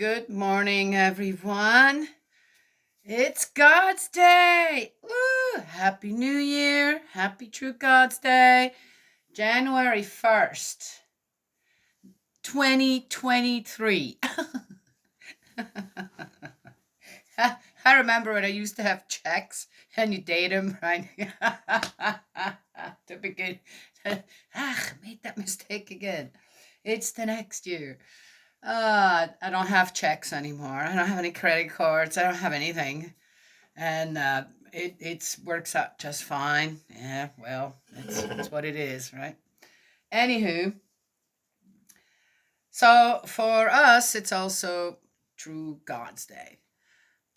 Good morning, everyone. It's God's Day. Woo! Happy New Year. Happy True God's Day. January 1st, 2023. I remember when I used to have checks and you date them, right? To begin. Made that mistake again. It's the next year. I don't have checks anymore. I don't have any credit cards. I don't have anything, and it works out just fine. Yeah, well, it's what it is, right? Anywho, so for us, it's also True God's Day.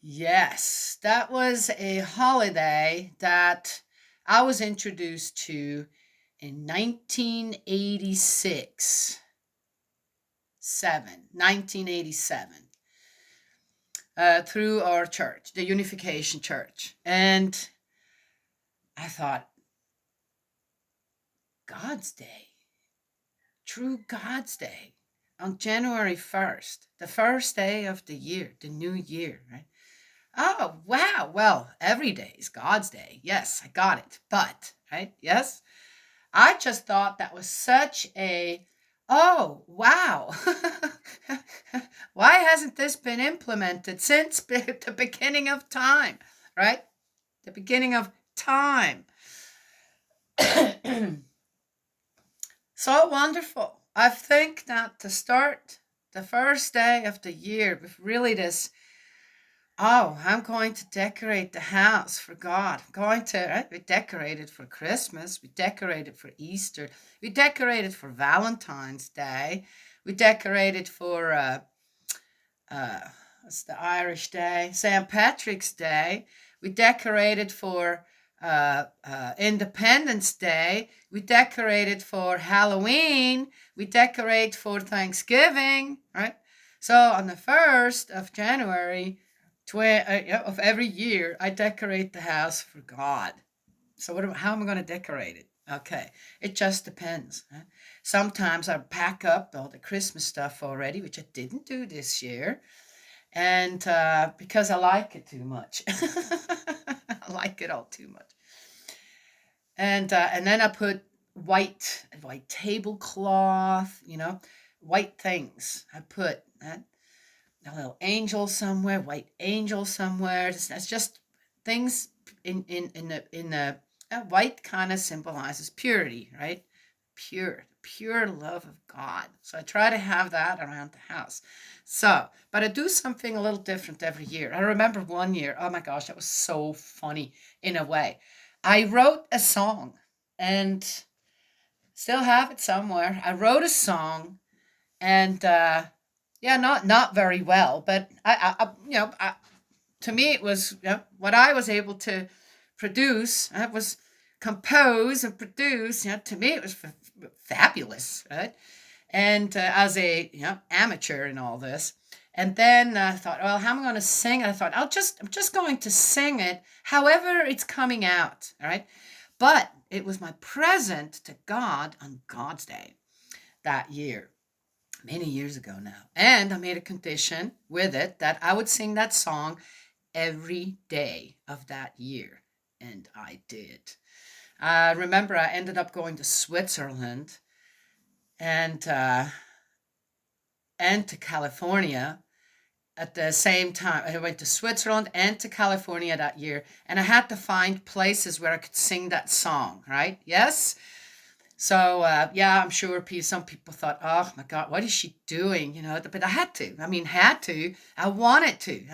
Yes, that was a holiday that I was introduced to in 1986. 1987. Through our church, the Unification Church. And I thought, God's Day, True God's Day, on January 1st, the first day of the year, the new year, right? Oh, wow. Well, every day is God's Day. Yes, I got it. But, right? Yes. I just thought that was such a, oh, wow. Why hasn't this been implemented since the beginning of time, right? The beginning of time. So wonderful. I think that to start the first day of the year with really this, oh, I'm going to decorate the house for God. I'm going to, right? We decorated for Christmas. We decorated for Easter. We decorated for Valentine's Day. We decorated for, uh, what's the Irish Day? St. Patrick's Day. We decorated for Independence Day. We decorated for Halloween. We decorate for Thanksgiving, right? So on the 1st of January, of every year, I decorate the house for God. So how am I going to decorate it? Okay, it just depends. Huh? Sometimes I pack up all the Christmas stuff already, which I didn't do this year, and because I like it too much. I like it all too much. And then I put white tablecloth, white things. I put a little angel somewhere, white angel somewhere. That's just things in the white kind of symbolizes purity, right? Pure love of God. So I try to have that around the house. So, but I do something a little different every year. I remember one year, oh my gosh, that was so funny in a way. I wrote a song and still have it somewhere. I wrote a song and yeah, not very well, but to me it was what I was able to produce. I was compose and produce. To me it was fabulous, right? And as a amateur in all this, and then I thought, well, how am I going to sing it? I thought I'm just going to sing it, however it's coming out, all right. But it was my present to God on God's Day that year, many years ago now. And I made a condition with it that I would sing that song every day of that year. And I did. I remember I ended up going to Switzerland and to California at the same time. I went to Switzerland and to California that year, and I had to find places where I could sing that song, right? Yes? So yeah, I'm sure some people thought, "Oh my God, what is she doing?" But I had to. I mean, had to. I wanted to.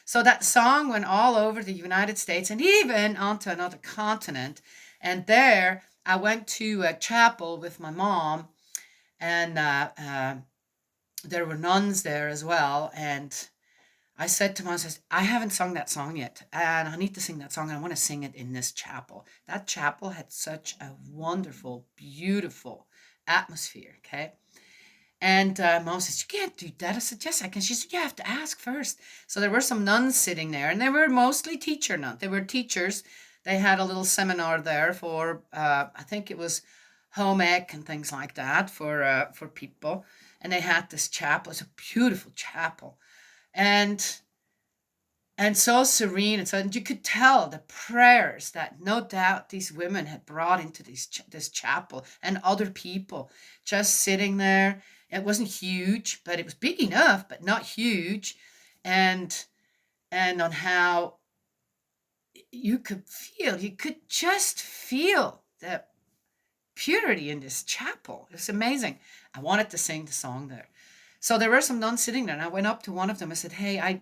So that song went all over the United States and even onto another continent. And there, I went to a chapel with my mom, and there were nuns there as well. And I said to myself, I haven't sung that song yet, and I need to sing that song. And I want to sing it in this chapel. That chapel had such a wonderful, beautiful atmosphere, okay? And Mom says, you can't do that. I said, yes, I can. She said, you have to ask first. So there were some nuns sitting there, and they were mostly teacher nuns. They were teachers. They had a little seminar there for, I think it was home ec and things like that for people. and they had this chapel. It's a beautiful chapel, and so serene, and so and you could tell the prayers that no doubt these women had brought into this chapel, and other people just sitting there. It wasn't huge, but it was big enough, but not huge, and on how you could just feel the purity in this chapel. It was amazing. I wanted to sing the song there. So there were some nuns sitting there, and I went up to one of them. I said, "Hey,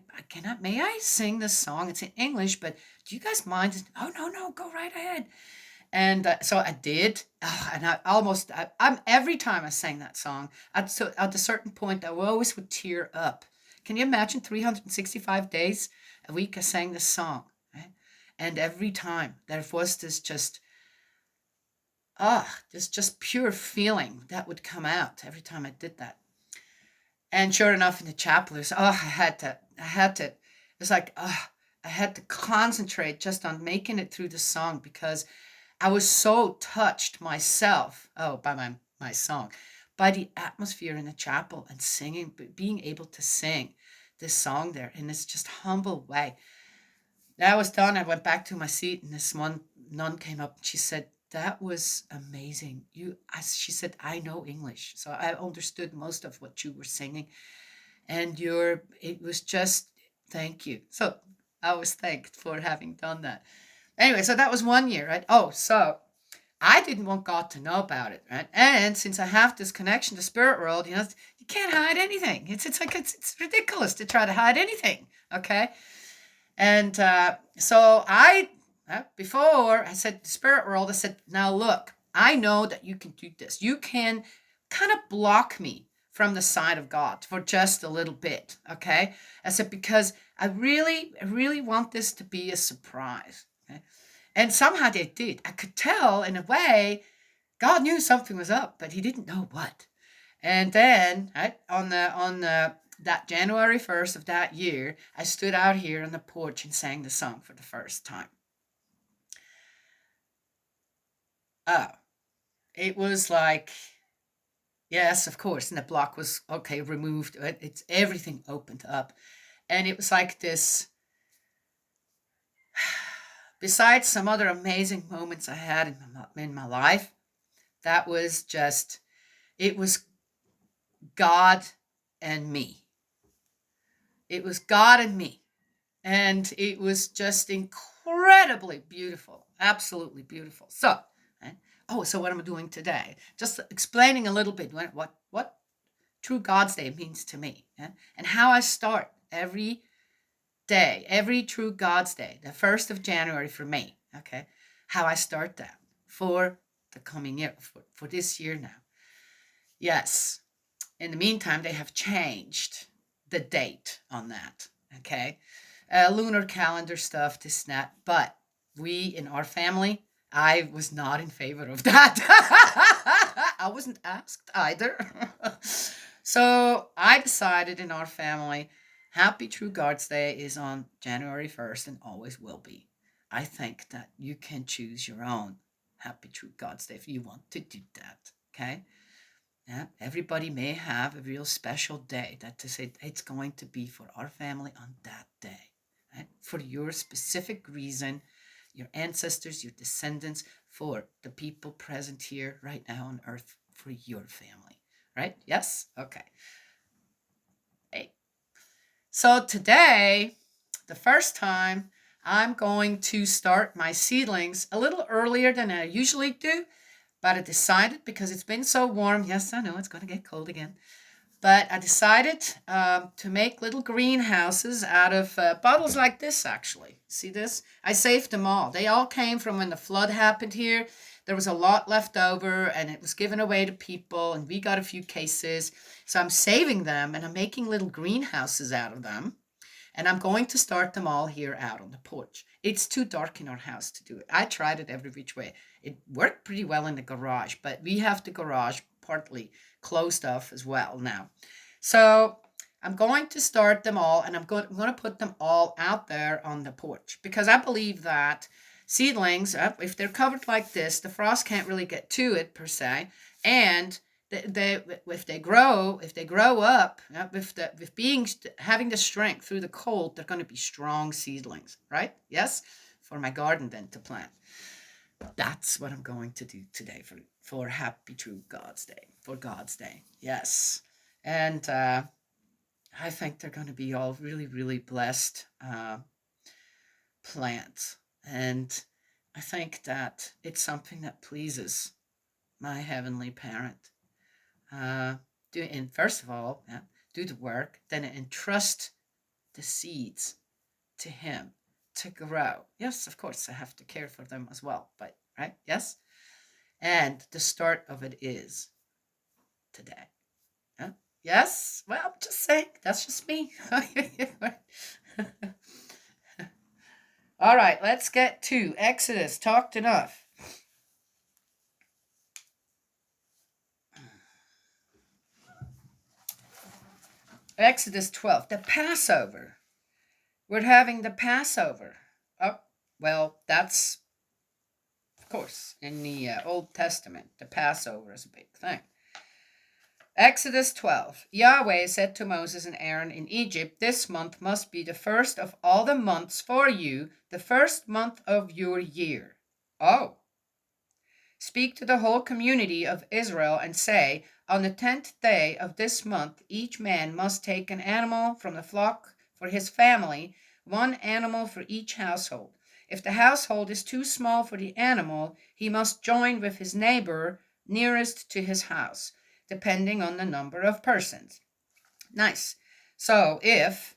may I sing this song? It's in English, but do you guys mind?" Oh, no, no, go right ahead. And so I did, and I'm every time I sang that song, at a certain point, I always would tear up. Can you imagine 365 days a week I sang this song, right? And every time there was this this just pure feeling that would come out every time I did that. And sure enough, in the chapel, I had to, it's like, I had to concentrate just on making it through the song, because I was so touched myself, by my song, by the atmosphere in the chapel, and singing, being able to sing this song there in this just humble way. That was done. I went back to my seat, and this one nun came up, and she said, "That was amazing. She said, I know English, so I understood most of what you were singing, and it was just, thank you." So I was thanked for having done that. Anyway, so that was one year, right? Oh, so I didn't want God to know about it, right? And since I have this connection to spirit world, you can't hide anything. It's ridiculous to try to hide anything, okay? And so before I said the spirit world, I said, "Now look, I know that you can do this. You can kind of block me from the side of God for just a little bit, okay?" I said, "Because I really want this to be a surprise." Okay? And somehow they did. I could tell in a way God knew something was up, but he didn't know what. And then, right, on that January 1st of that year, I stood out here on the porch and sang the song for the first time. Oh, it was like, yes, of course. And the block was okay, removed. It's everything opened up. And it was like this, besides some other amazing moments I had in my life, that was just, it was God and me. It was God and me. And it was just incredibly beautiful, absolutely beautiful. So, right? So what am I doing today? Just explaining a little bit what True God's Day means to me, yeah? And how I start every day, every True God's Day, the 1st of January for me, okay? How I start that for the coming year, for this year now. Yes. In the meantime, they have changed the date on that, okay? Lunar calendar stuff, this and that. But we, in our family, I was not in favor of that. I wasn't asked either. So I decided in our family, Happy True God's Day is on January 1st and always will be. I think that you can choose your own Happy True God's Day if you want to do that, okay? Yeah, everybody may have a real special day that to say it's going to be for our family on that day, right? For your specific reason, your ancestors, your descendants, for the people present here right now on earth, for your family, right? Yes? Okay. Hey. So today, the first time, I'm going to start my seedlings a little earlier than I usually do. But I decided, because it's been so warm, yes, I know it's going to get cold again, but I decided to make little greenhouses out of bottles like this, actually. See this? I saved them all. They all came from when the flood happened here. There was a lot left over, and it was given away to people, and we got a few cases. So I'm saving them, and I'm making little greenhouses out of them. And I'm going to start them all here out on the porch. It's too dark in our house to do it. I tried it every which way. It worked pretty well in the garage, but we have the garage partly closed off as well now. So I'm going to start them all, and I'm going to put them all out there on the porch, because I believe that seedlings, if they're covered like this, the frost can't really get to it per se, and if they grow up with being having the strength through the cold, they're going to be strong seedlings, right? Yes, for my garden then to plant. That's what I'm going to do today for Happy True God's Day, for God's Day. Yes, and I think they're going to be all really, really blessed plants, and I think that it's something that pleases my heavenly parent. Uh, and first of all, do the work, then entrust the seeds to Him to grow. Yes, of course, I have to care for them as well, but right, yes, and the start of it is today. Yeah? Yes, well, just saying, that's just me. All right, let's get to Exodus. Talked enough. Exodus 12, the Passover. We're having the Passover. Oh, well, that's, of course, in the Old Testament. The Passover is a big thing. Exodus 12. Yahweh said to Moses and Aaron in Egypt, "This month must be the first of all the months for you, the first month of your year." Oh. Speak to the whole community of Israel and say, "On the 10th day of this month, each man must take an animal from the flock for his family, one animal for each household. If the household is too small for the animal, he must join with his neighbor nearest to his house, depending on the number of persons." Nice. So if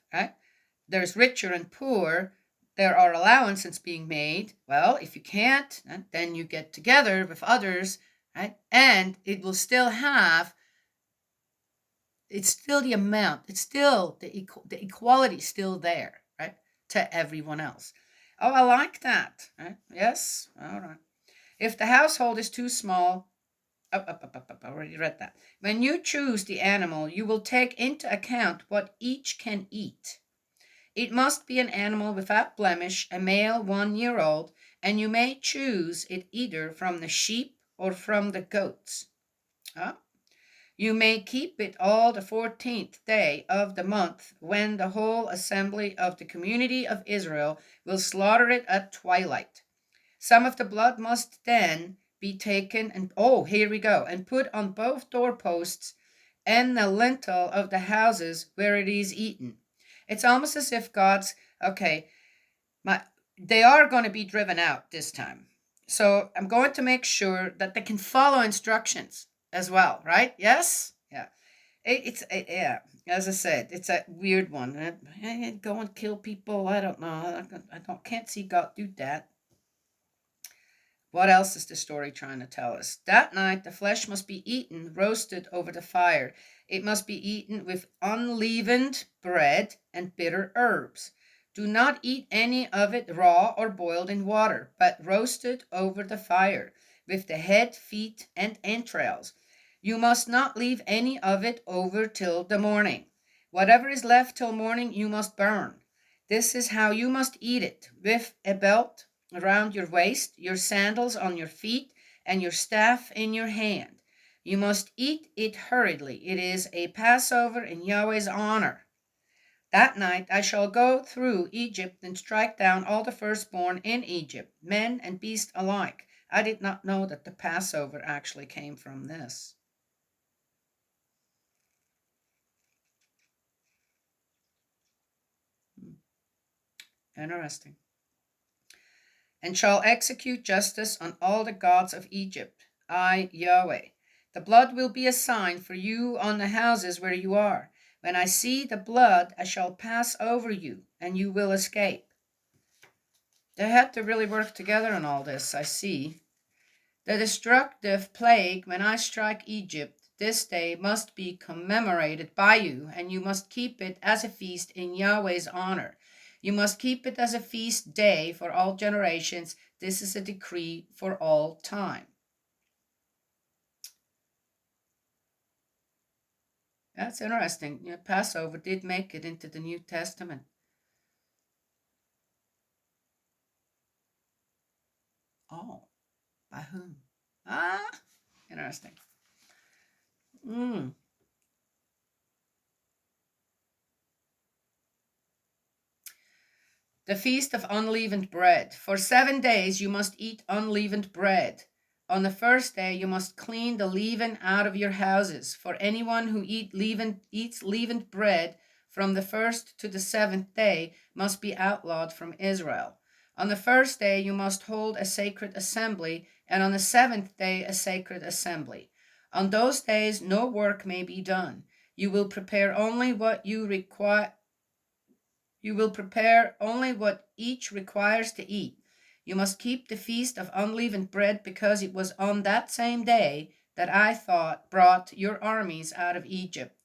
there's richer and poor, there are allowances being made. Well, if you can't, then you get together with others, right? And it will still have, it's still the amount, it's still the equality still there, right? To everyone else. Oh, I like that. Right? Yes, all right. If the household is too small, I already read that. When you choose the animal, you will take into account what each can eat. It must be an animal without blemish, a male 1 year old, and you may choose it either from the sheep or from the goats. You may keep it all the 14th day of the month, when the whole assembly of the community of Israel will slaughter it at twilight. Some of the blood must then be taken and, here we go, and put on both doorposts and the lintel of the houses where it is eaten. It's almost as if God's, they are going to be driven out this time. So I'm going to make sure that they can follow instructions as well, right? Yes? Yeah. Yeah. As I said, it's a weird one. Go and kill people. I don't know. Can't see God do that. What else is the story trying to tell us? That night, the flesh must be eaten, roasted over the fire. It must be eaten with unleavened bread and bitter herbs. Do not eat any of it raw or boiled in water, but roasted over the fire, with the head, feet, and entrails. You must not leave any of it over till the morning. Whatever is left till morning you must burn. This is how you must eat it, with a belt around your waist, your sandals on your feet, and your staff in your hand. You must eat it hurriedly. It is a Passover in Yahweh's honor. That night I shall go through Egypt and strike down all the firstborn in Egypt, men and beasts alike. I did not know that the Passover actually came from this. Interesting. And shall execute justice on all the gods of Egypt. I, Yahweh. The blood will be a sign for you on the houses where you are. When I see the blood, I shall pass over you, and you will escape. They had to really work together on all this, I see. The destructive plague, when I strike Egypt, this day must be commemorated by you, and you must keep it as a feast in Yahweh's honor. You must keep it as a feast day for all generations. This is a decree for all time. That's interesting. Passover did make it into the New Testament. Oh, by whom? Interesting. Mm. The Feast of Unleavened Bread. For 7 days you must eat unleavened bread. On the first day you must clean the leaven out of your houses. For anyone who eats leavened bread from the first to the 7th day must be outlawed from Israel. On the first day you must hold a sacred assembly, and on the 7th day a sacred assembly. On those days no work may be done. You will prepare only what each requires to eat. You must keep the Feast of Unleavened Bread, because it was on that same day that I brought your armies out of Egypt.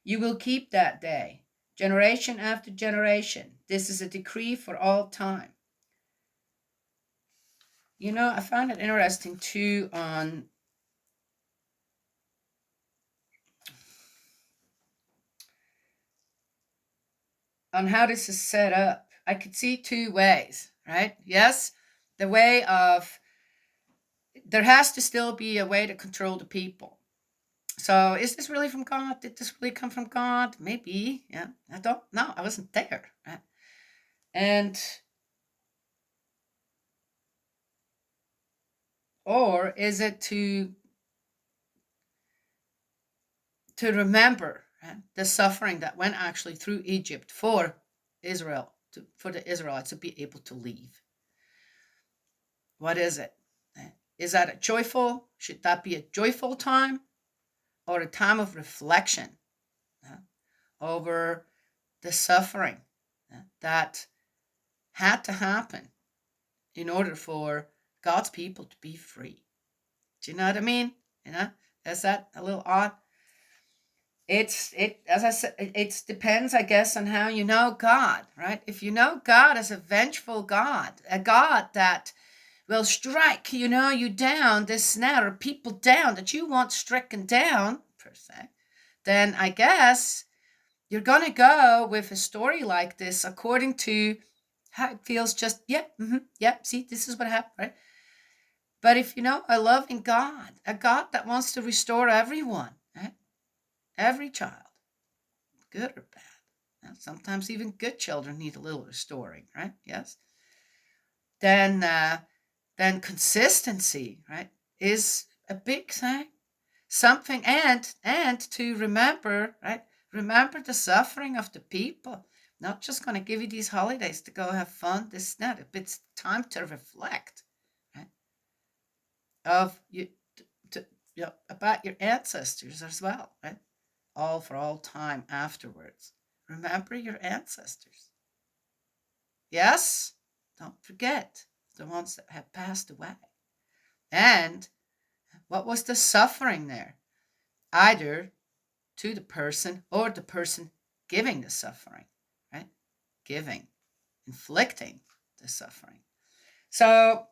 You will keep that day, generation after generation. This is a decree for all time. I found it interesting too on how this is set up. I could see two ways, right? Yes, the way of there has to still be a way to control the people. So is this really from God? Did this really come from God? Maybe. Yeah. I don't know. I wasn't there. Right? And or is it to remember, right, the suffering that went actually through Egypt for Israel, for the Israelites to be able to leave? What is it? Is that a joyful? Should that be a joyful time, or a time of reflection over the suffering that had to happen in order for God's people to be free? Do you know what I mean? Is that a little odd? As I said, it depends, I guess, on how you know God, right? If you know God as a vengeful God, a God that will strike, you down, this now, or people down that you want stricken down, per se, then I guess you're going to go with a story like this according to how it feels. Just, yeah, yeah, see, this is what happened, right? But if you know a loving God, a God that wants to restore everyone, right? Every child, good or bad. Sometimes even good children need a little restoring, right? Yes. Then consistency, right, is a big thing. Something, and to remember, right? Remember the suffering of the people. Not just going to give you these holidays to go have fun. This not. It's time to reflect, right? Of you, about your ancestors as well, right? All for all time afterwards. Remember your ancestors. Yes, don't forget the ones that have passed away. And what was the suffering there? Either to the person or the person giving the suffering, right? Giving, inflicting the suffering. So,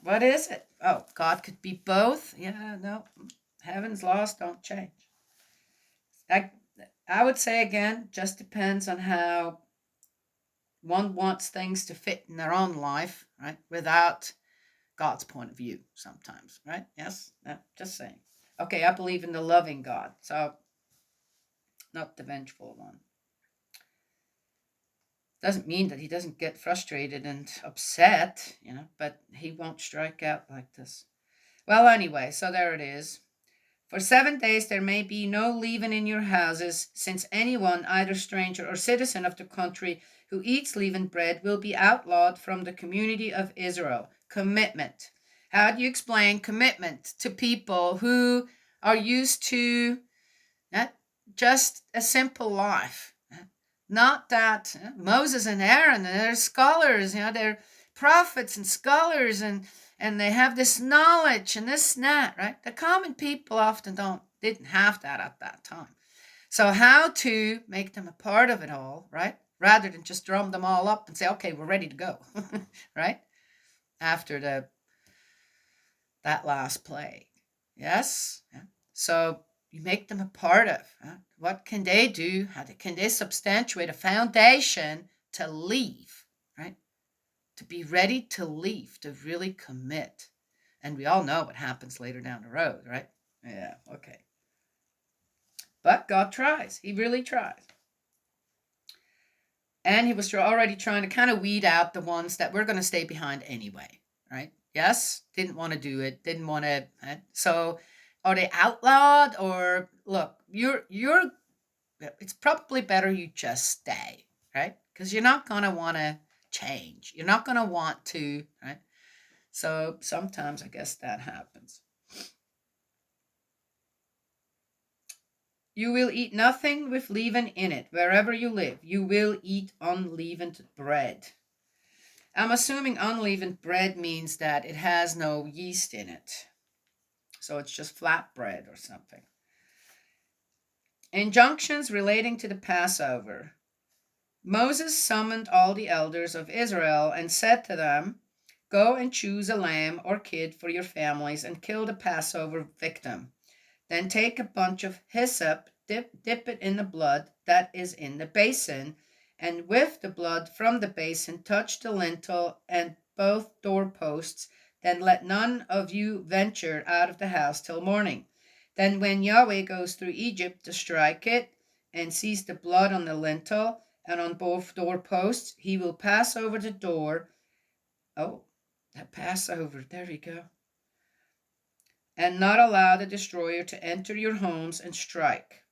what is it? Oh, God could be both. Yeah, no, heaven's laws don't change. I, I would say again, just depends on how one wants things to fit in their own life, right? Without God's point of view sometimes, right? Yes, just saying. Okay, I believe in the loving God, so not the vengeful one. Doesn't mean that he doesn't get frustrated and upset, but he won't strike out like this. Well, anyway, so there it is. For 7 days there may be no leaven in your houses, since anyone, either stranger or citizen of the country, who eats leavened bread will be outlawed from the community of Israel. Commitment. How do you explain commitment to people who are used to not just a simple life? Not that Moses and Aaron, they're scholars, they're prophets and scholars, and they have this knowledge and this and that, right? The common people often didn't have that at that time. So how to make them a part of it all, right? Rather than just drum them all up and say, okay, we're ready to go, right? After that last plague. Yes? Yeah. So you make them a part of. What can they do? How can they substantiate a foundation to leave, right? To be ready to leave, to really commit. And we all know what happens later down the road, right? Yeah, okay. But God tries. He really tries. And he was already trying to kind of weed out the ones that were going to stay behind anyway, right? Yes, didn't want to do it, didn't want to. So, are they outlawed or look? You're. It's probably better you just stay, right? Because you're not going to want to change. You're not going to want to, right? So sometimes I guess that happens. You will eat nothing with leaven in it. Wherever you live, you will eat unleavened bread. I'm assuming unleavened bread means that it has no yeast in it. So it's just flat bread or something. Injunctions relating to the Passover. Moses summoned all the elders of Israel and said to them, "Go and choose a lamb or kid for your families and kill the Passover victim. Then take a bunch of hyssop, dip it in the blood that is in the basin, and with the blood from the basin touch the lintel and both doorposts. Then let none of you venture out of the house till morning. Then when Yahweh goes through Egypt to strike it, and sees the blood on the lintel and on both doorposts, he will pass over the door." Oh, that Passover, there we go. "And not allow the destroyer to enter your homes and strike.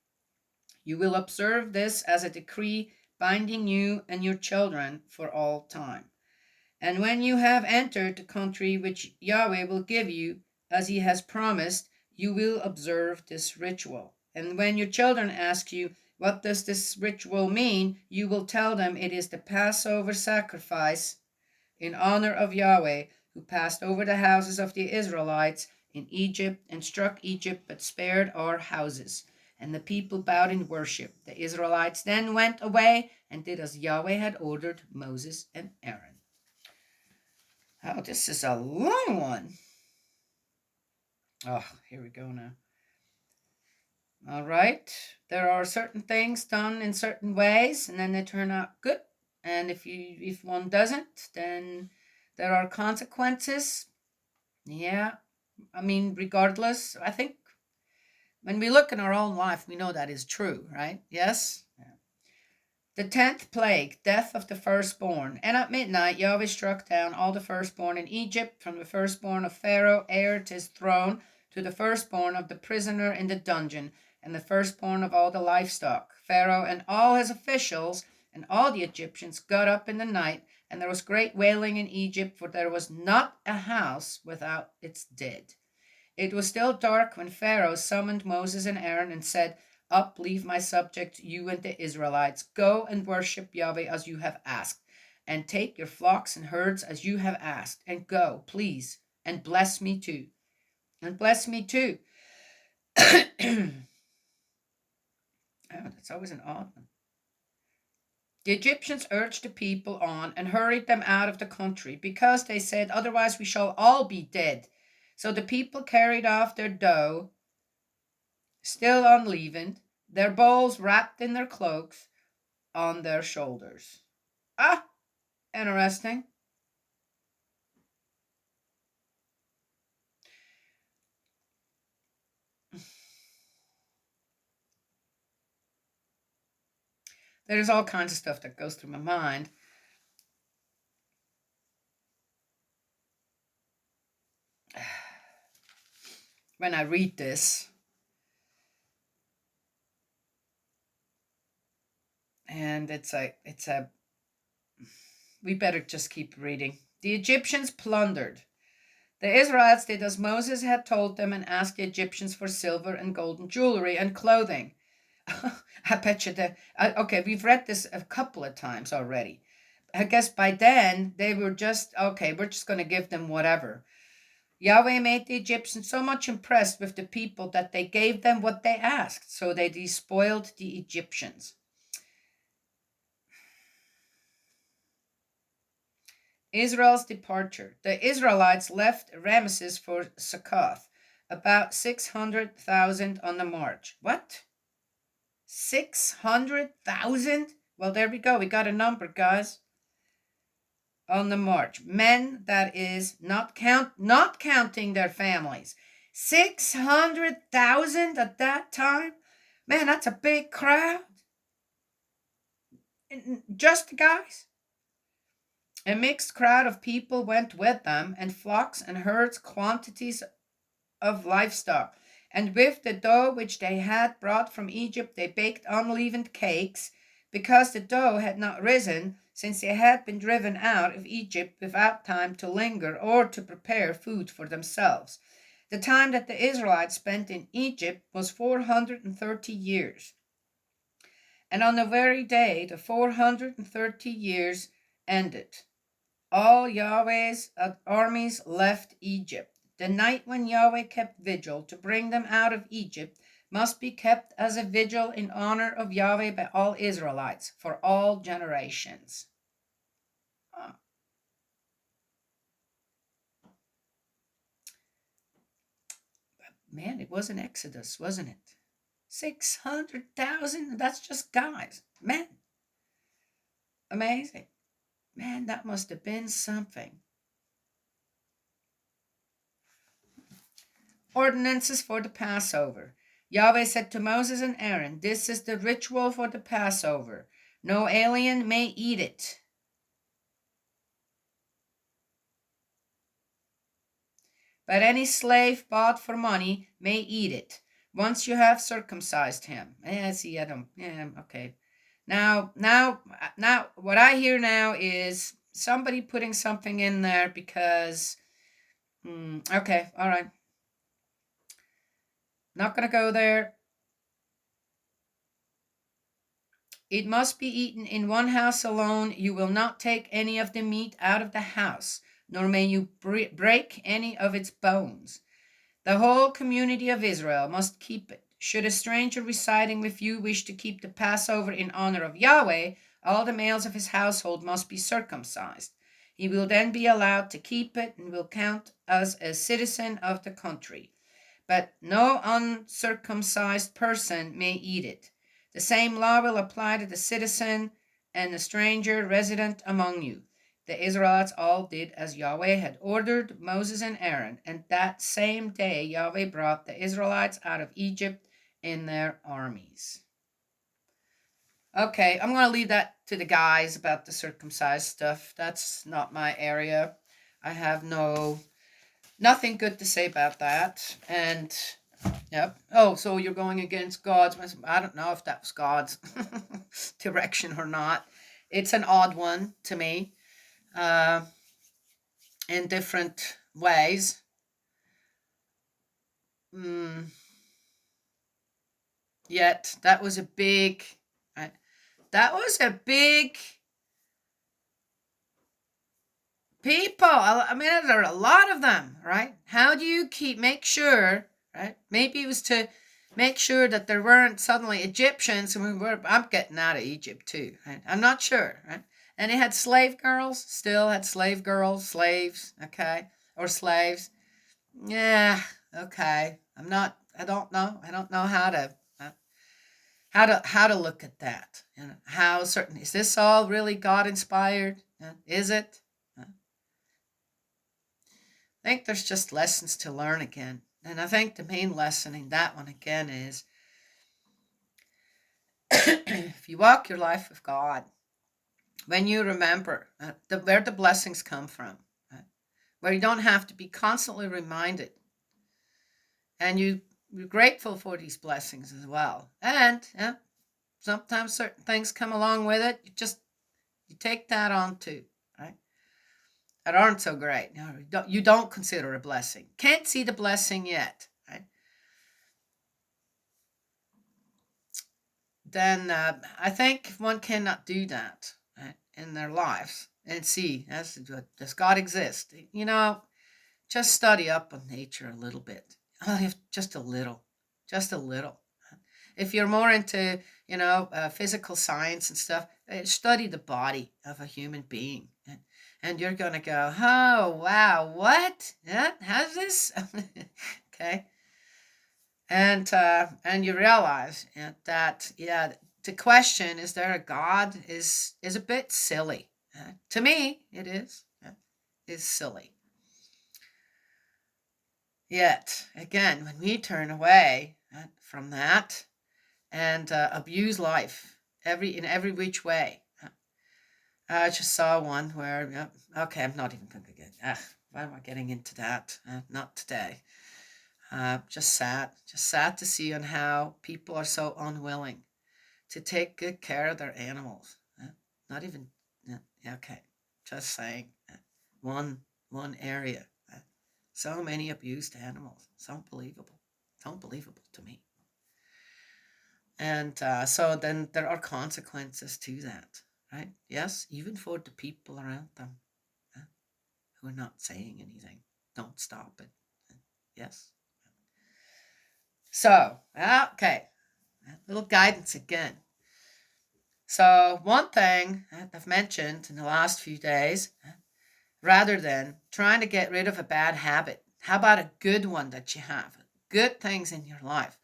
You will observe this as a decree binding you and your children for all time. And when you have entered the country which Yahweh will give you, as he has promised, you will observe this ritual. And when your children ask you, 'What does this ritual mean?' you will tell them it is the Passover sacrifice in honor of Yahweh, who passed over the houses of the Israelites in Egypt and struck Egypt but spared our houses. And the people bowed in worship. The Israelites then went away and did as Yahweh had ordered Moses and Aaron." Oh, this is a long one. Oh, here we go now. All right. There are certain things done in certain ways, and then they turn out good. And if one doesn't, then there are consequences. Yeah. I mean, regardless, I think when we look in our own life, we know that is true, right? Yes? Yeah. The 10th plague, death of the firstborn. And at midnight, Yahweh struck down all the firstborn in Egypt, from the firstborn of Pharaoh, heir to his throne, to the firstborn of the prisoner in the dungeon, and the firstborn of all the livestock. Pharaoh and all his officials and all the Egyptians got up in the night, and there was great wailing in Egypt, for there was not a house without its dead. It was still dark when Pharaoh summoned Moses and Aaron and said, "Up, leave my subject, you and the Israelites. Go and worship Yahweh as you have asked, and take your flocks and herds as you have asked, and go, please, and bless me too. And bless me too." Oh, that's always an odd one. The Egyptians urged the people on and hurried them out of the country, because they said, "Otherwise we shall all be dead." So the people carried off their dough, still unleavened, their bowls wrapped in their cloaks, on their shoulders. Ah, interesting. There's all kinds of stuff that goes through my mind. When I read this, and we better just keep reading. The Egyptians plundered. The Israelites did as Moses had told them and asked the Egyptians for silver and golden jewelry and clothing. I bet you that. Okay, we've read this a couple of times already. I guess by then they were just, okay, we're just going to give them whatever. Yahweh made the Egyptians so much impressed with the people that they gave them what they asked, so they despoiled the Egyptians. Israel's departure. The Israelites left Ramesses for Succoth, about 600,000 on the march. What? 600,000? Well, there we go. We got a number, guys. On the march. Men, that is, not counting their families. 600,000 at that time? Man, that's a big crowd. Just the guys. A mixed crowd of people went with them, and flocks and herds, quantities of livestock. And with the dough which they had brought from Egypt, they baked unleavened cakes, because the dough had not risen, since they had been driven out of Egypt without time to linger or to prepare food for themselves. The time that the Israelites spent in Egypt was 430 years. And on the very day the 430 years ended, all Yahweh's armies left Egypt. The night when Yahweh kept vigil to bring them out of Egypt must be kept as a vigil in honor of Yahweh by all Israelites for all generations. Oh. Man, it was an exodus, wasn't it? 600,000? That's just guys. Man. Amazing. Man, that must have been something. Ordinances for the Passover. Yahweh said to Moses and Aaron, "This is the ritual for the Passover. No alien may eat it. But any slave bought for money may eat it, once you have circumcised him." See, I don't, okay. Now, what I hear now is somebody putting something in there because, okay, all right. Not going to go there. It must be eaten in one house alone. You will not take any of the meat out of the house, nor may you break any of its bones. The whole community of Israel must keep it. Should a stranger residing with you wish to keep the Passover in honor of Yahweh, all the males of his household must be circumcised. He will then be allowed to keep it and will count as a citizen of the country. But no uncircumcised person may eat it. The same law will apply to the citizen and the stranger resident among you. The Israelites all did as Yahweh had ordered Moses and Aaron, and that same day Yahweh brought the Israelites out of Egypt in their armies. Okay, I'm going to leave that to the guys about the circumcised stuff. That's not my area. I have nothing good to say about that. And yep. Oh, so you're going against God's. I don't know if that was God's direction or not. It's an odd one to me, in different ways. Yet that was a big. That was a big people. I mean, there are a lot of them, right? How do you make sure, right? Maybe it was to make sure that there weren't suddenly Egyptians, and I'm getting out of Egypt too, right? I'm not sure, right? And they had slave girls, still had slave girls, slaves, okay, or slaves. Yeah, okay. I don't know how to look at that. How certain is this all really God inspired? Is it? I think there's just lessons to learn again. And I think the main lesson in that one again is if you walk your life with God, when you remember where the blessings come from, where you don't have to be constantly reminded, and you're grateful for these blessings as well. And sometimes certain things come along with it. You take that on too, right? That aren't so great. You don't consider a blessing. Can't see the blessing yet, right? Then I think if one cannot do that, right, in their lives and see, does God exist? Just study up on nature a little bit. Just a little. If you're more into, physical science and stuff, study the body of a human being. And you're going to go, oh, wow, what? Yeah, how's this? Okay. And you realize that, the question, is there a God, is a bit silly. To me, it is. It's silly. Yet, again, when we turn away from that and abuse life in every which way, I just saw one where, okay, I'm not even going to get, why am I getting into that? Not today. Just sad to see on how people are so unwilling to take good care of their animals. Not even, okay, just saying. One one area. So many abused animals. It's unbelievable. It's unbelievable to me. And so then there are consequences to that, right? Yes, even for the people around them who are not saying anything. Don't stop it. Yes. So, okay, a little guidance again. So, one thing I've mentioned in the last few days, rather than trying to get rid of a bad habit, how about a good one that you have? Good things in your life.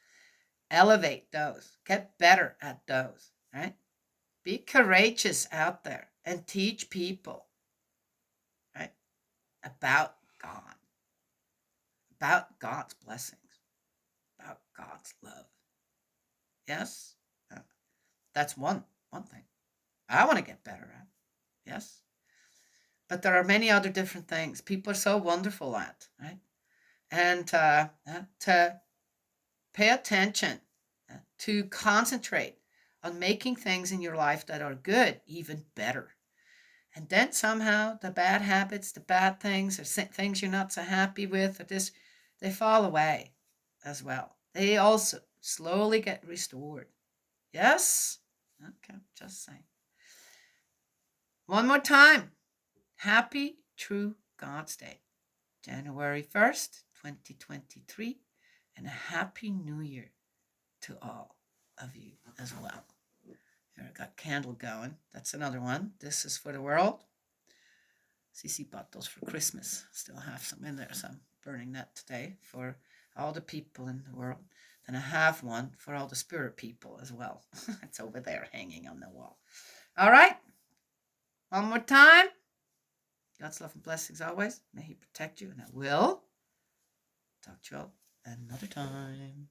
Elevate those. Get better at those, right? Be courageous out there and teach people, right, about God, about God's blessings, about God's love. Yes? That's one thing I want to get better at. Yes? But there are many other different things people are so wonderful at, right? And to pay attention, to concentrate on making things in your life that are good even better. And then somehow the bad habits, the bad things, or things you're not so happy with, or this, they fall away as well. They also slowly get restored. Yes? Okay, just saying. One more time. Happy True God's Day, January 1st, 2023, and a Happy New Year to all of you as well. Here I got candle going. That's another one. This is for the world. CC bought those for Christmas. Still have some in there, so I'm burning that today for all the people in the world. Then I have one for all the spirit people as well. It's over there hanging on the wall. All right. One more time. God's love and blessings always. May He protect you, and I will talk to you all another time.